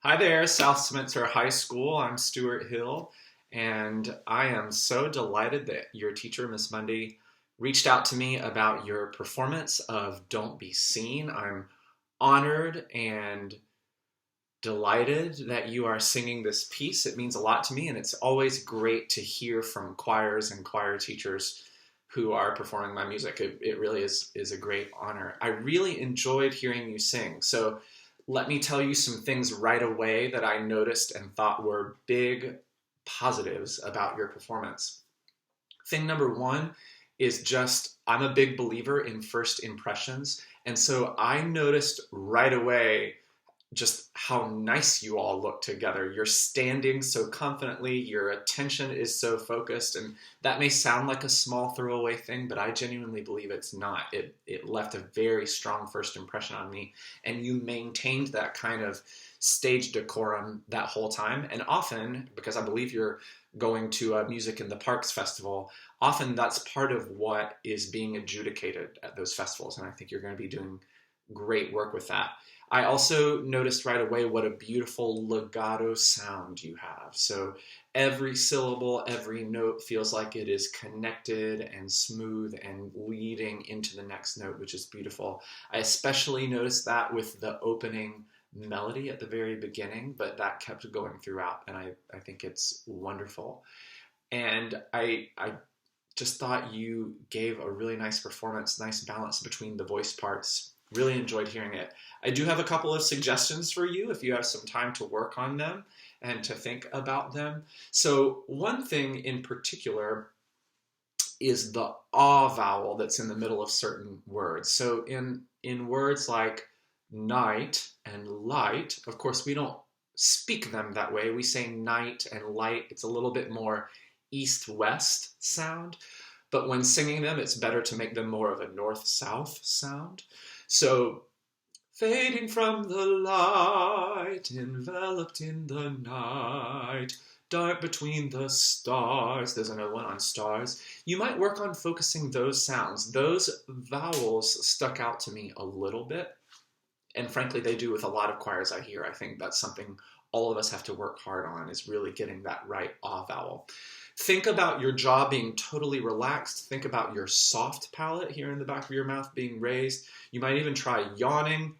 Hi there, South Spencer High School. I'm Stuart Hill, and I am so delighted that your teacher, Miss Mundy, reached out to me about your performance of Don't Be Seen. I'm honored and delighted that you are singing this piece. It means a lot to me, and it's always great to hear from choirs and choir teachers who are performing my music. It really is a great honor. I really enjoyed hearing you sing. So let me tell you some things right away that I noticed and thought were big positives about your performance. Thing number one is just, I'm a big believer in first impressions. And so I noticed right away just how nice you all look together. You're standing so confidently, your attention is so focused, and that may sound like a small throwaway thing, but I genuinely believe it's not. It left a very strong first impression on me, and you maintained that kind of stage decorum that whole time. And often, because I believe you're going to a Music in the Parks festival, often that's part of what is being adjudicated at those festivals, and I think you're going to be doing great work with that. I also noticed right away what a beautiful legato sound you have. So every syllable, every note feels like it is connected and smooth and leading into the next note, which is beautiful. I especially noticed that with the opening melody at the very beginning, but that kept going throughout, and I think it's wonderful. And I just thought you gave a really nice performance, nice balance between the voice parts. Really enjoyed hearing it. I do have a couple of suggestions for you if you have some time to work on them and to think about them. So, one thing in particular is the ah vowel that's in the middle of certain words. So, in words like night and light, of course, we don't speak them that way. We say night and light. It's a little bit more east-west sound. But when singing them, it's better to make them more of a north-south sound. So, fading from the light, enveloped in the night, dark between the stars. There's another one on stars. You might work on focusing those sounds. Those vowels stuck out to me a little bit. And frankly, they do with a lot of choirs I hear. I think that's something all of us have to work hard on, is really getting that right ah vowel. Think about your jaw being totally relaxed. Think about your soft palate here in the back of your mouth being raised. You might even try yawning.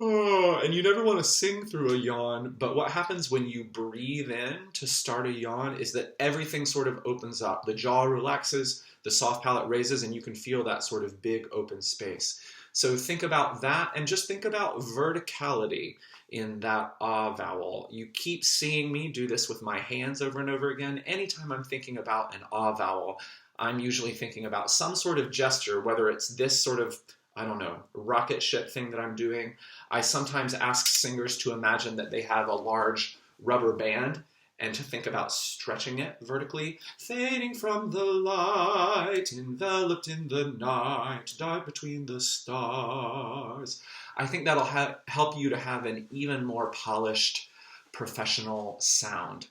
Oh, and you never want to sing through a yawn, but what happens when you breathe in to start a yawn is that everything sort of opens up. The jaw relaxes, the soft palate raises, and you can feel that sort of big open space. So think about that, and just think about verticality in that ah vowel. You keep seeing me do this with my hands over and over again. Anytime I'm thinking about an ah vowel, I'm usually thinking about some sort of gesture, whether it's this sort of, I don't know, rocket ship thing that I'm doing. I sometimes ask singers to imagine that they have a large rubber band and to think about stretching it vertically. Fading from the light, enveloped in the night, dark between the stars. I think that'll help you to have an even more polished professional sound.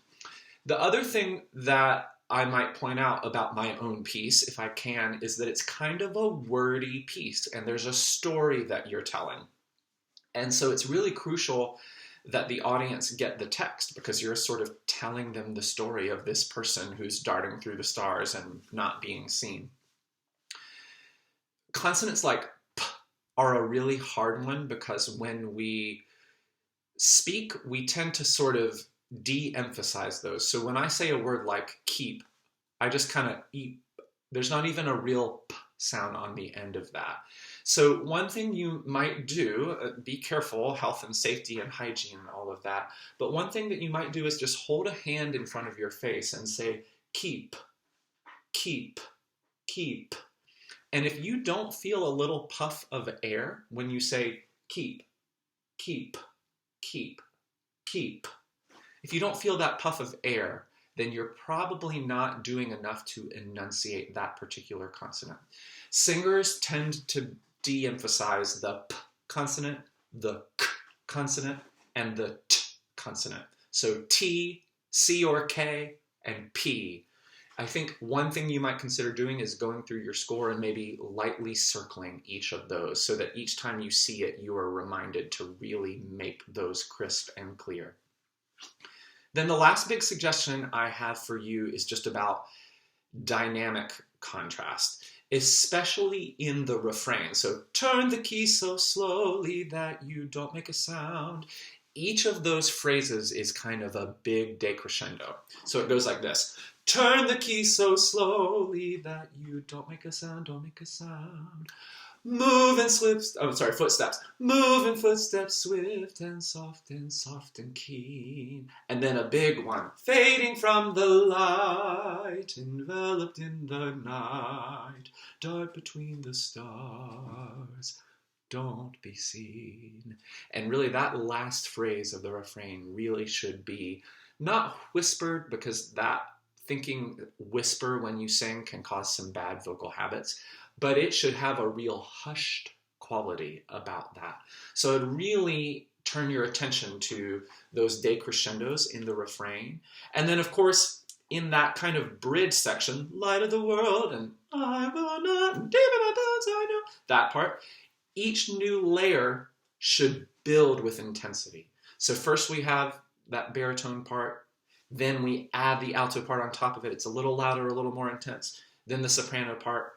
The other thing that I might point out about my own piece, if I can, is that it's kind of a wordy piece and there's a story that you're telling. And so it's really crucial that the audience get the text, because you're sort of telling them the story of this person who's darting through the stars and not being seen. Consonants like p are a really hard one, because when we speak, we tend to sort of de-emphasize those. So when I say a word like keep, I just kind of eat. There's not even a real p sound on the end of that. So one thing you might do, be careful, health and safety and hygiene and all of that, but one thing that you might do is just hold a hand in front of your face and say, keep, keep, keep. And if you don't feel a little puff of air when you say keep, keep, keep, keep, if you don't feel that puff of air, then you're probably not doing enough to enunciate that particular consonant. Singers tend to de-emphasize the p consonant, the k consonant, and the t consonant. So T, C or K, and P. I think one thing you might consider doing is going through your score and maybe lightly circling each of those so that each time you see it, you are reminded to really make those crisp and clear. Then the last big suggestion I have for you is just about dynamic contrast, especially in the refrain. So turn the key so slowly that you don't make a sound. Each of those phrases is kind of a big decrescendo. So it goes like this. Turn the key so slowly that you don't make a sound, don't make a sound. Moving slips, footsteps. Moving footsteps, swift and soft and keen. And then a big one. Fading from the light, enveloped in the night, dark between the stars, don't be seen. And really that last phrase of the refrain really should be not whispered, because that thinking whisper when you sing can cause some bad vocal habits, but it should have a real hushed quality about that. So it'd really turn your attention to those decrescendos in the refrain. And then, of course, in that kind of bridge section, light of the world, and I will not, deep in my bones I know, that part, each new layer should build with intensity. So first we have that baritone part, then we add the alto part on top of it. It's a little louder, a little more intense. Then the soprano part.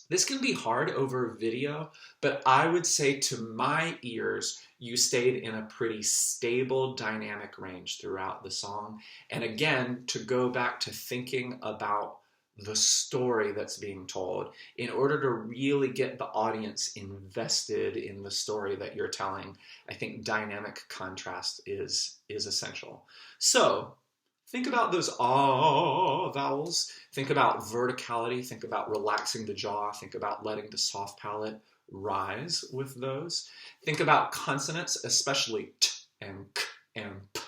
This can be hard over video, but I would say to my ears, you stayed in a pretty stable dynamic range throughout the song. And again, to go back to thinking about the story that's being told, in order to really get the audience invested in the story that you're telling, I think dynamic contrast is essential. So think about those ah vowels. Think about verticality. Think about relaxing the jaw. Think about letting the soft palate rise with those. Think about consonants, especially t and k and p.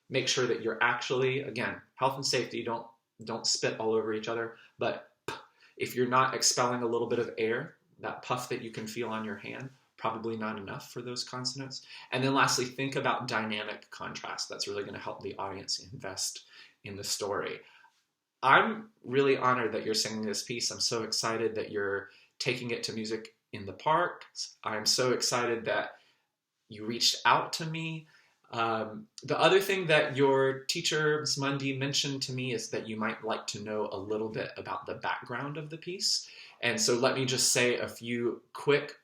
Make sure that you're actually, again, health and safety, don't spit all over each other, but p. If you're not expelling a little bit of air, that puff that you can feel on your hand, probably not enough for those consonants. And then lastly, think about dynamic contrast. That's really going to help the audience invest in the story. I'm really honored that you're singing this piece. I'm so excited that you're taking it to Music in the Park. I'm so excited that you reached out to me. The other thing that your teacher, Ms. Mundy, mentioned to me is that you might like to know a little bit about the background of the piece. And so let me just say a few quick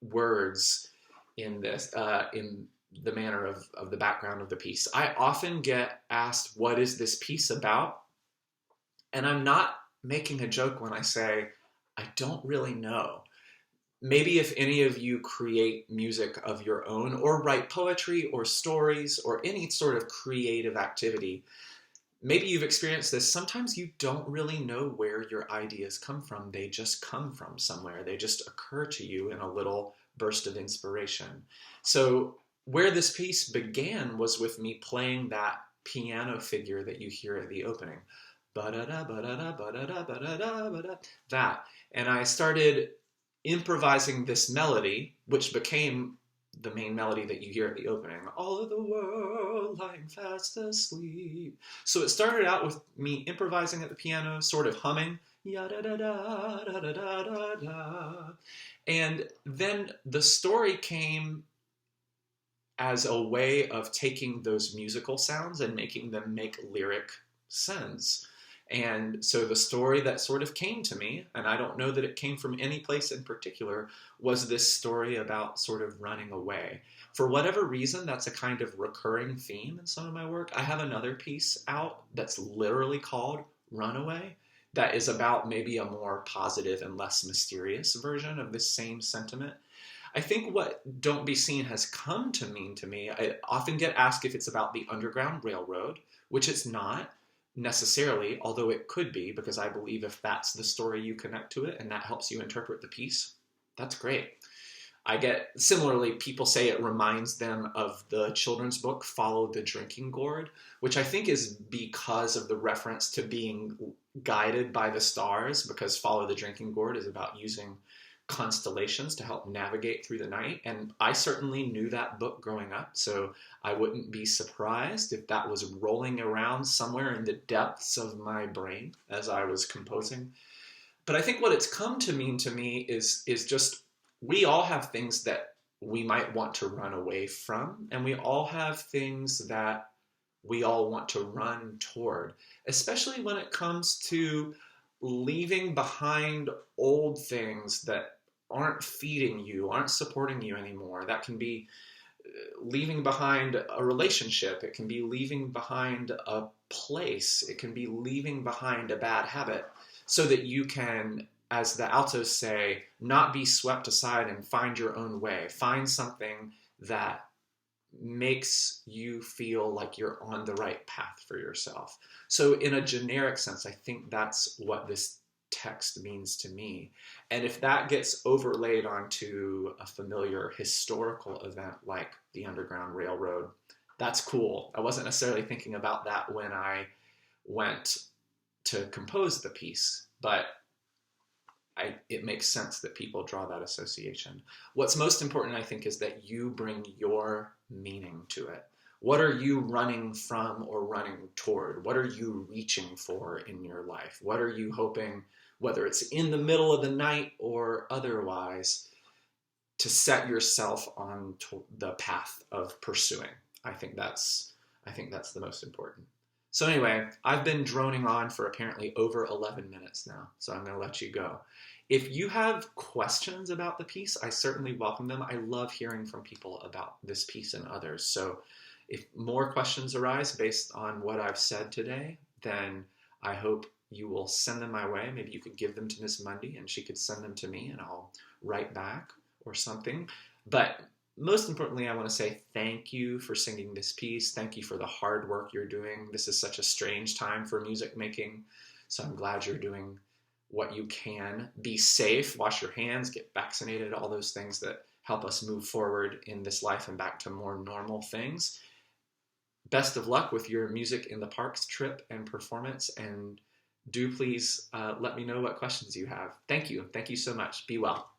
words in this, in the manner of the background of the piece. I often get asked, what is this piece about? And I'm not making a joke when I say, I don't really know. Maybe if any of you create music of your own, or write poetry or stories or any sort of creative activity, maybe you've experienced this. Sometimes you don't really know where your ideas come from. They just come from somewhere. They just occur to you in a little burst of inspiration. So where this piece began was with me playing that piano figure that you hear at the opening. Ba-da-da, ba-da-da, ba-da-da, ba-da-da, ba-da, that. And I started improvising this melody, which became the main melody that you hear at the opening. All of the world lying fast asleep. So it started out with me improvising at the piano, sort of humming. Ya-da-da-da-da-da-da-da-da. And then the story came as a way of taking those musical sounds and making them make lyric sense. And so the story that sort of came to me, and I don't know that it came from any place in particular, was this story about sort of running away. For whatever reason, that's a kind of recurring theme in some of my work. I have another piece out that's literally called Runaway, that is about maybe a more positive and less mysterious version of this same sentiment. I think what Don't Be Seen has come to mean to me, I often get asked if it's about the Underground Railroad, which it's not necessarily, although it could be, because I believe if that's the story you connect to it and that helps you interpret the piece, that's great. I get, similarly, people say it reminds them of the children's book, Follow the Drinking Gourd, which I think is because of the reference to being guided by the stars, because Follow the Drinking Gourd is about using constellations to help navigate through the night. And I certainly knew that book growing up, so I wouldn't be surprised if that was rolling around somewhere in the depths of my brain as I was composing. But I think what it's come to mean to me is just, we all have things that we might want to run away from, and we all have things that we all want to run toward, especially when it comes to leaving behind old things that aren't feeding you, aren't supporting you anymore. That can be leaving behind a relationship, it can be leaving behind a place, it can be leaving behind a bad habit, so that you can, as the altos say, not be swept aside and find your own way. Find something that makes you feel like you're on the right path for yourself. So in a generic sense, I think that's what this text means to me. And if that gets overlaid onto a familiar historical event like the Underground Railroad, that's cool. I wasn't necessarily thinking about that when I went to compose the piece, but it makes sense that people draw that association. What's most important, I think, is that you bring your meaning to it. What are you running from or running toward? What are you reaching for in your life? What are you hoping, whether it's in the middle of the night or otherwise, to set yourself on the path of pursuing? I think that's the most important. So anyway, I've been droning on for apparently over 11 minutes now, so I'm going to let you go. If you have questions about the piece, I certainly welcome them. I love hearing from people about this piece and others. So if more questions arise based on what I've said today, then I hope you will send them my way. Maybe you could give them to Miss Mundy and she could send them to me and I'll write back or something. But most importantly, I want to say thank you for singing this piece. Thank you for the hard work you're doing. This is such a strange time for music making, so I'm glad you're doing what you can. Be safe, wash your hands, get vaccinated, all those things that help us move forward in this life and back to more normal things. Best of luck with your Music in the Parks trip and performance, and do please let me know what questions you have. Thank you. Thank you so much. Be well.